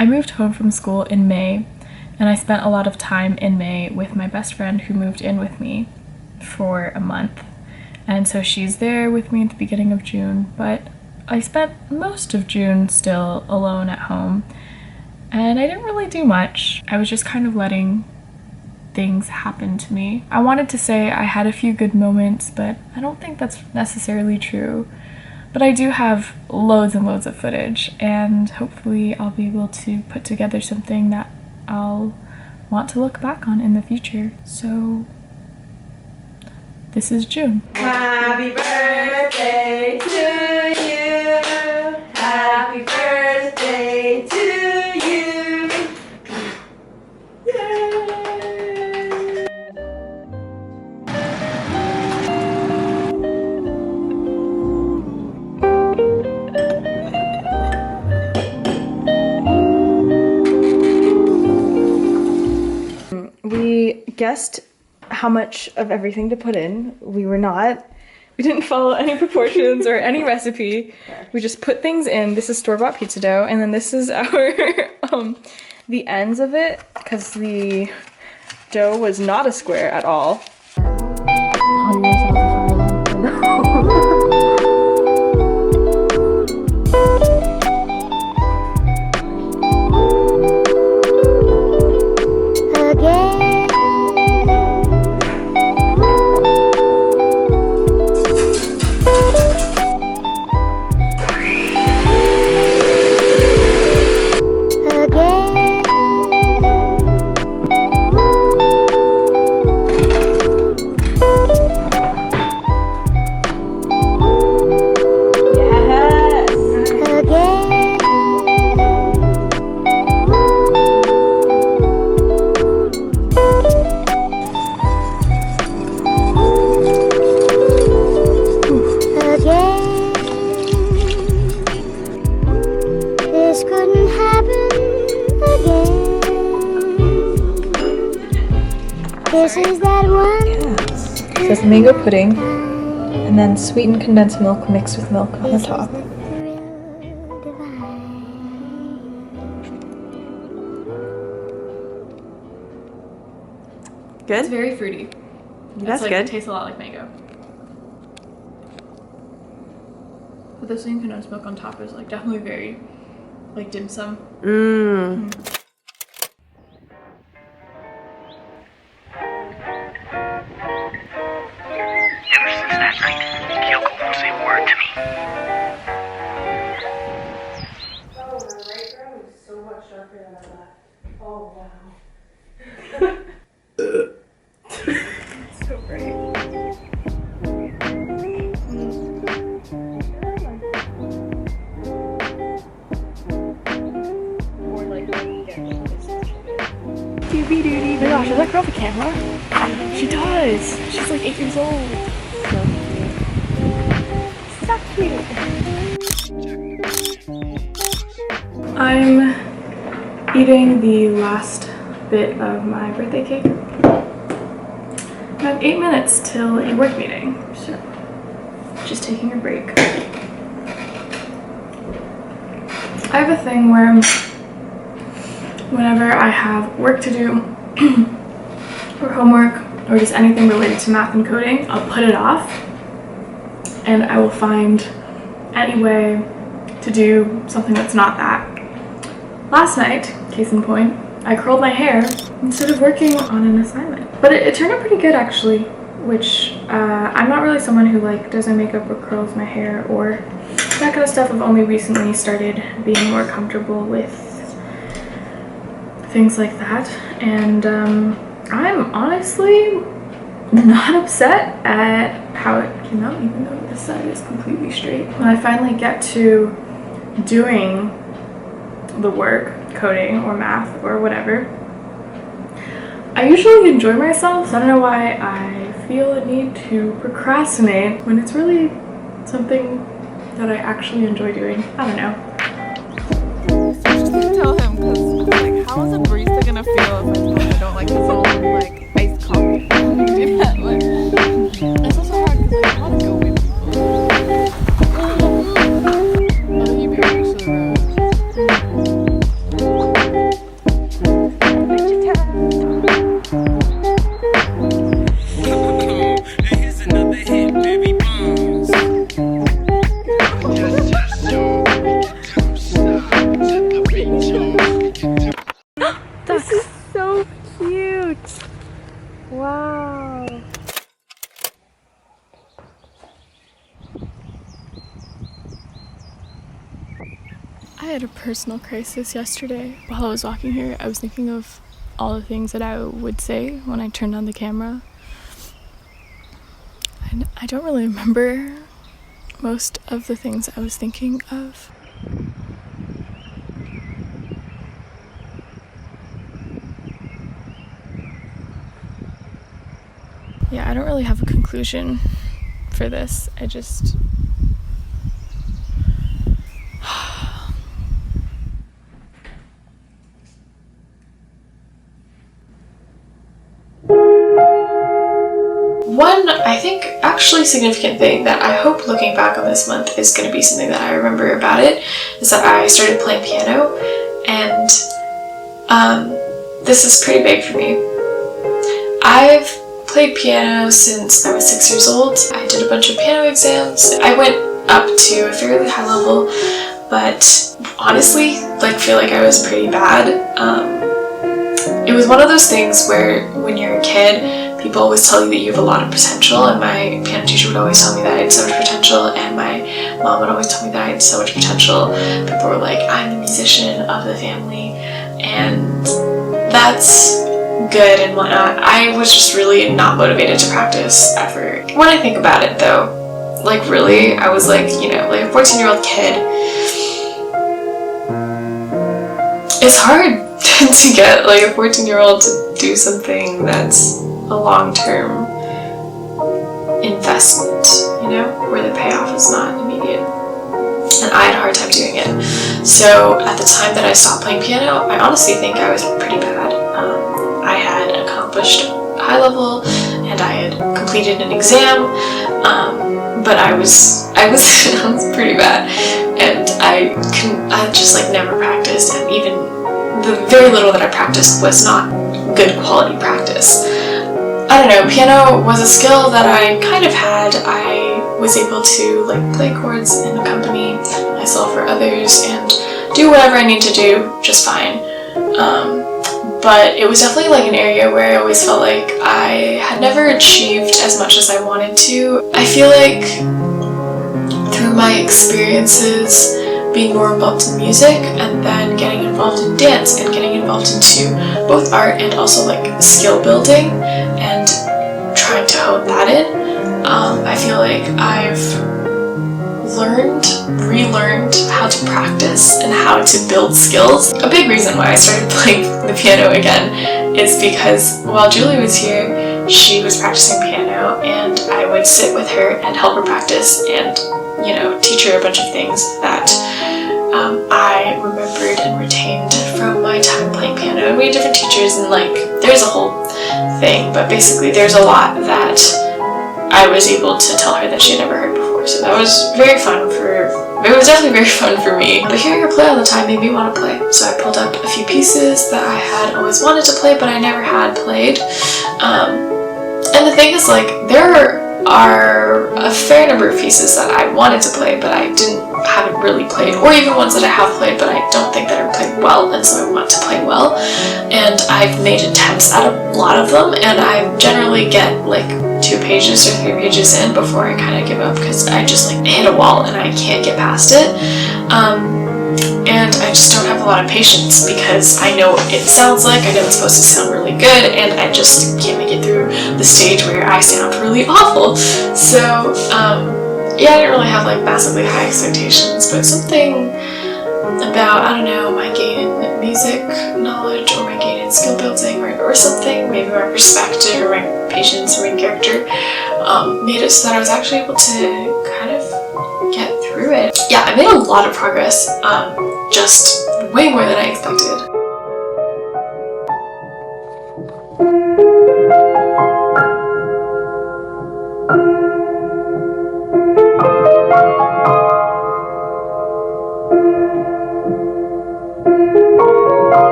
I moved home from school in May, and I spent a lot of time in May with my best friend who moved in with me for a month. And so she's there with me at the beginning of June, but I spent most of June still alone at home, and I didn't really do much. I was just kind of letting things happen to me. I wanted to say I had a few good moments, but I don't think that's necessarily true. But I do have loads and loads of footage, and hopefully I'll be able to put together something that I'll want to look back on in the future. So this is June. Happy birthday to you. Happy birthday to you. Yay. We guessed how much of everything to put in. We didn't follow any proportions or any recipe. We just put things in. This is store-bought pizza dough, and then this is our the ends of it, because the dough was not a square at all. This is that one. Yes. It says mango pudding, and then sweetened condensed milk mixed with milk on the top. Good? It's very fruity. That's good. It tastes a lot like mango. But the sweetened condensed milk on top is like definitely very like dim sum. Oh wow. So bright. Doobie doobie. Oh my gosh, does that girl have a camera? She does. She's like 8 years old. So cute. I'm eating the last bit of my birthday cake. I have 8 minutes till a work meeting, so just taking a break. I have a thing where whenever I have work to do or homework or just anything related to math and coding, I'll put it off and I will find any way to do something that's not that. Last night, case in point, I curled my hair instead of working on an assignment. But it turned out pretty good actually, which I'm not really someone who like does my makeup or curls my hair or that kind of stuff. I've only recently started being more comfortable with things like that, and I'm honestly not upset at how it came out, even though this side is completely straight. When I finally get to doing the work, coding or math or whatever, I usually enjoy myself, so I don't know why I feel a need to procrastinate when it's really something that I actually enjoy doing. I don't know. Just need to tell him, because like, how is a barista gonna feel if I tell him I don't like his own like iced coffee? Do that, like, it's also hard because like, I want to go with people. Oh, he very much to the road. personal crisis yesterday. While I was walking here, I was thinking of all the things that I would say when I turned on the camera. And I don't really remember most of the things I was thinking of. Yeah, I don't really have a conclusion for this. I just... One, I think, actually significant thing that I hope looking back on this month is going to be something that I remember about it is that I started playing piano, and this is pretty big for me. I've played piano since I was 6 years old. I did a bunch of piano exams. I went up to a fairly high level, but honestly, feel like I was pretty bad. It was one of those things where when you're a kid, people always tell you that you have a lot of potential, and my piano teacher would always tell me that I had so much potential, and my mom would always tell me that I had so much potential. People were like, I'm the musician of the family, and that's good and whatnot. I was just really not motivated to practice ever. When I think about it though, really, I was a 14-year-old kid. It's hard to get a 14-year-old to do something that's a long-term investment, where the payoff is not immediate. And I had a hard time doing it. So at the time that I stopped playing piano, I honestly think I was pretty bad. I had accomplished high level and I had completed an exam, but I was pretty bad, and I just never practiced, and even the very little that I practiced was not good quality practice. I don't know, piano was a skill that I kind of had. I was able to play chords and accompany myself or others and do whatever I need to do just fine. But it was definitely an area where I always felt like I had never achieved as much as I wanted to. I feel like through my experiences being more involved in music and then getting involved in dance and getting involved into both art and also skill building and trying to hone that in, I feel like I've relearned how to practice and how to build skills. A big reason why I started playing the piano again is because while Julie was here, she was practicing piano, and I would sit with her and help her practice and teach her a bunch of things that I remembered and retained from my time playing piano. And we had different teachers, and there's a whole thing, but basically there's a lot that I was able to tell her that she had never heard before. So that was very fun it was definitely very fun for me. But hearing her play all the time made me want to play. So I pulled up a few pieces that I had always wanted to play, but I never had played. And the thing is, there are a fair number of pieces that I wanted to play, but I haven't really played, or even ones that I have played, but I don't think that I played well, and so I want to play well. And I've made attempts at a lot of them, and I generally get 2 pages or 3 pages in before I kind of give up, because I just hit a wall and I can't get past it. And I just don't have a lot of patience, because I know what it sounds like, I know it's supposed to sound really good, and I just can't make it through the stage where I sound really awful. So, yeah, I didn't really have massively high expectations, but something about, I don't know, my gain in music knowledge, or my gain in skill building, or something, maybe my perspective, or my patience, or my character, made it so that I was actually able to kind of get through it. Yeah, I made a lot of progress, just way more than I expected.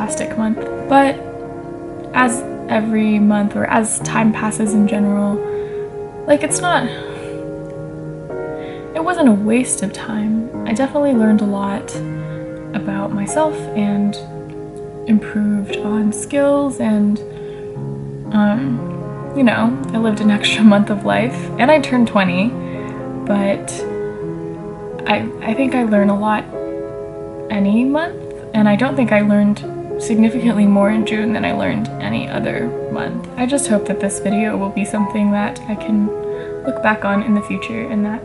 fantastic month. But as every month, or as time passes in general, like it wasn't a waste of time. I definitely learned a lot about myself and improved on skills, and you know, I lived an extra month of life, and I turned 20, but I think I learn a lot any month, and I don't think I learned significantly more in June than I learned any other month. I just hope that this video will be something that I can look back on in the future, and that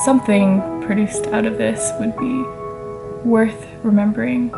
something produced out of this would be worth remembering.